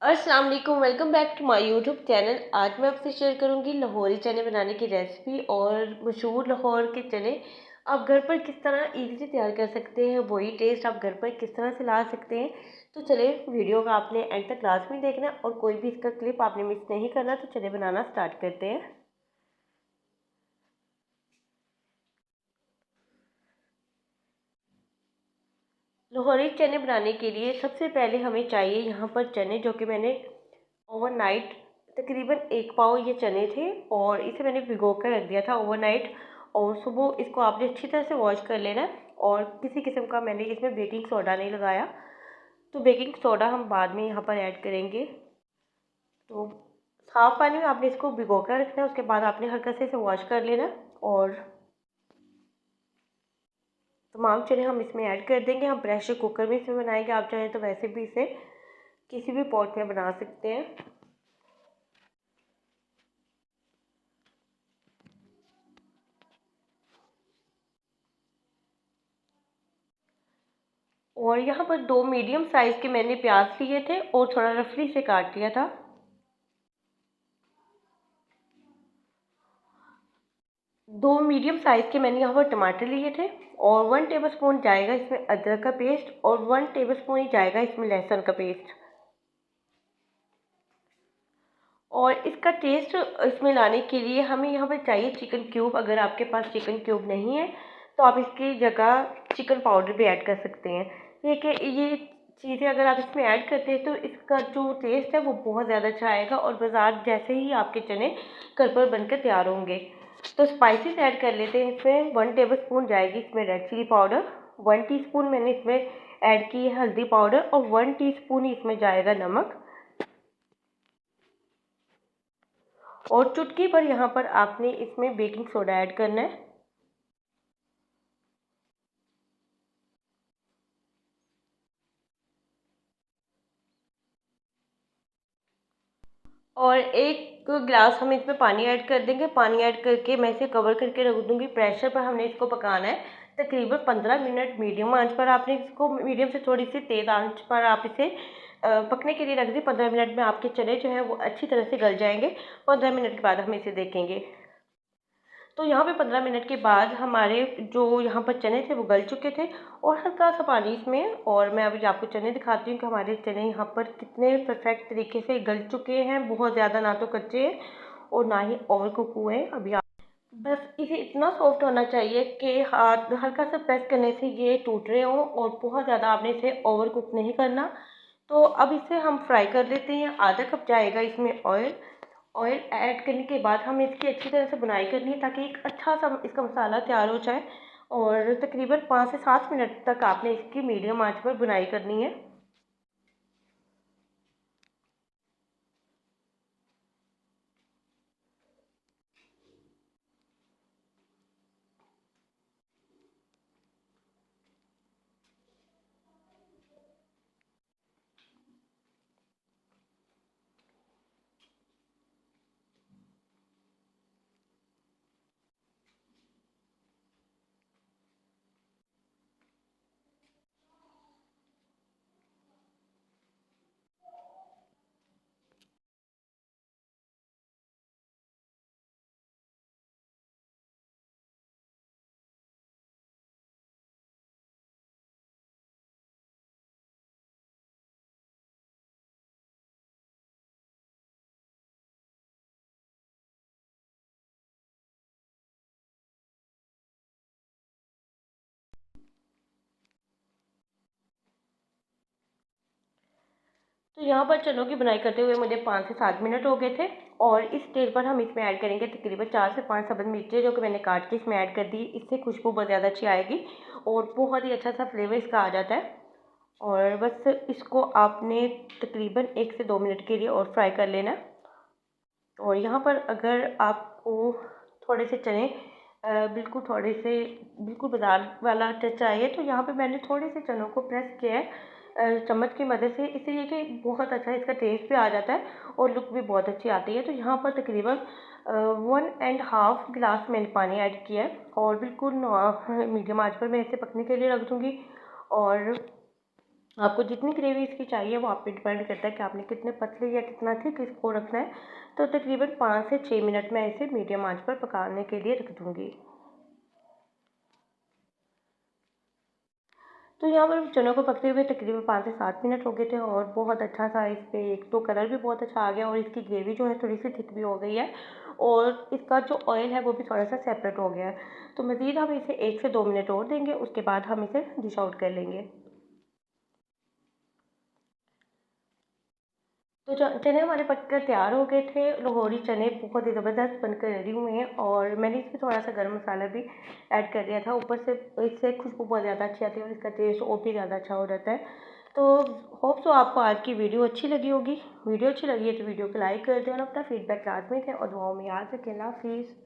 अस्सलाम वालेकुम, welcome back to my YouTube channel. आज मैं आपसे शेयर करूंगी लाहौरी चने बनाने की रेसिपी और मशहूर लाहौर के चने आप घर पर किस तरह इजीली तैयार कर सकते हैं, वही टेस्ट आप घर पर किस तरह से ला सकते हैं। तो चले वीडियो का आपने एंड तक क्लास में देखना है और कोई भी इसका क्लिप आपने मिस नहीं करना। तो चले बनाना स्टार्ट करते हैं। लाहौरी चने बनाने के लिए सबसे पहले हमें चाहिए यहाँ पर चने, जो कि मैंने ओवरनाइट तकरीबन 1 पाव ये चने थे और इसे मैंने भिगो कर रख दिया था ओवरनाइट। और सुबह इसको आपने अच्छी तरह से वॉश कर लेना है और किसी किस्म का मैंने इसमें बेकिंग सोडा नहीं लगाया। तो बेकिंग सोडा हम बाद में यहाँ पर ऐड करेंगे। तो साफ़ पानी में आपने इसको भिगो कर रखना है, उसके बाद आपने हल्का से इसे वॉश कर लेना और तमाम चने हम इसमें ऐड कर देंगे। हम प्रेशर कुकर में इसे बनाएंगे, आप चाहें तो वैसे भी इसे किसी भी पॉट में बना सकते हैं। और यहाँ पर 2 मीडियम साइज़ के मैंने प्याज लिए थे और थोड़ा रफली से काट लिया था। 2 मीडियम साइज़ के मैंने यहाँ पर टमाटर लिए थे और 1 टेबलस्पून जाएगा इसमें अदरक का पेस्ट और 1 टेबलस्पून ही जाएगा इसमें लहसुन का पेस्ट। और इसका टेस्ट इसमें लाने के लिए हमें यहाँ पर चाहिए चिकन क्यूब। अगर आपके पास चिकन क्यूब नहीं है तो आप इसकी जगह चिकन पाउडर भी ऐड कर सकते हैं। ये चीज़ें अगर आप इसमें ऐड करते हैं तो इसका जो टेस्ट है वो बहुत ज़्यादा अच्छा आएगा और बाज़ार जैसे ही आपके चने घर पर बनकर तैयार होंगे। तो स्पाइसेस ऐड कर लेते हैं। इसमें 1 टेबलस्पून जाएगी इसमें रेड चिली पाउडर, 1 टीस्पून मैंने इसमें ऐड की है हल्दी पाउडर और 1 टीस्पून ही इसमें जाएगा नमक। और चुटकी पर यहाँ पर आपने इसमें बेकिंग सोडा ऐड करना है। और 1 गिलास हम इसमें पानी ऐड कर देंगे। पानी ऐड करके मैं इसे कवर करके रख दूँगी। प्रेशर पर हमने इसको पकाना है तकरीबन 15 मिनट। मीडियम आंच पर आपने इसको, मीडियम से थोड़ी सी तेज़ आंच पर आप इसे पकने के लिए रख दें। 15 मिनट में आपके चने जो हैं वो अच्छी तरह से गल जाएंगे। 15 मिनट के बाद हम इसे देखेंगे। तो यहाँ पे 15 मिनट के बाद हमारे जो यहाँ पर चने थे वो गल चुके थे और हल्का सा पानी इसमें। और मैं अभी आपको चने दिखाती हूँ कि हमारे चने यहाँ पर कितने परफेक्ट तरीके से गल चुके हैं। बहुत ज़्यादा ना तो कच्चे हैं और ना ही ओवर कुक हुए हैं। अभी आप बस इसे इतना सॉफ्ट होना चाहिए कि हाथ हल्का सा प्रेस करने से ये टूट रहे हों और बहुत ज़्यादा आपने इसे ओवर कुक नहीं करना। तो अब इसे हम फ्राई कर लेते हैं। आधा कप जाएगा इसमें ऑयल। ऑयल ऐड करने के बाद हमें इसकी अच्छी तरह से बुनाई करनी है ताकि एक अच्छा सा इसका मसाला तैयार हो जाए। और तकरीबन 5 से 7 मिनट तक आपने इसकी मीडियम आंच पर बुनाई करनी है। तो यहाँ पर चनों की बुनाई करते हुए मुझे 5 से 7 मिनट हो गए थे। और इस स्टेज पर हम इसमें ऐड करेंगे तकरीबन 4 से 5 सब्ज़ मिर्चें, जो कि मैंने काट के इसमें ऐड कर दी। इससे खुशबू बहुत ज़्यादा अच्छी आएगी और बहुत ही अच्छा सा फ्लेवर इसका आ जाता है। और बस इसको आपने तकरीबन 1 से 2 मिनट के लिए और फ्राई कर लेना है। और यहाँ पर अगर आपको थोड़े से चने बिल्कुल थोड़े से बिल्कुल बाज़ार वाला टच चाहिए तो यहाँ पे मैंने थोड़े से चनों को प्रेस किया है चम्मच की मदद से। इससे ये कि बहुत अच्छा इसका टेस्ट भी आ जाता है और लुक भी बहुत अच्छी आती है। तो यहाँ पर तकरीबन 1.5 गिलास मैंने पानी ऐड किया है और बिल्कुल मीडियम आंच पर मैं इसे पकने के लिए रख दूँगी। और आपको जितनी ग्रेवी इसकी चाहिए वो आप पे डिपेंड करता है कि आपने कितने पतले या कितना थिक इसको रखना है। तो तकरीबन 5 से 6 मिनट मैं इसे मीडियम आंच पर पकाने के लिए रख दूँगी। तो यहाँ पर चनों को पकते हुए तकरीबन 5 से 7 मिनट हो गए थे और बहुत अच्छा सा इस पे एक तो कलर भी बहुत अच्छा आ गया और इसकी ग्रेवी जो है थोड़ी सी थिक भी हो गई है और इसका जो ऑयल है वो भी थोड़ा सा सेपरेट हो गया है। तो मज़ीद हम इसे 1 से 2 मिनट और देंगे, उसके बाद हम इसे डिश आउट कर लेंगे। तो चने हमारे पककर तैयार हो गए थे। लाहौरी चने बहुत ही ज़बरदस्त बनकर रेडी हुए हैं और मैंने इसमें थोड़ा सा गर्म मसाला भी ऐड कर दिया था ऊपर से। इससे खुशबू बहुत ज़्यादा अच्छी आती है और इसका टेस्ट और भी ज़्यादा अच्छा हो जाता है। तो होप सो आपको आज की वीडियो अच्छी लगी होगी। वीडियो अच्छी लगी है तो वीडियो को लाइक कर दें और अपना फीडबैक लाजमी दें और दुआओं में याद रखें। अल्लाह हाफिज़।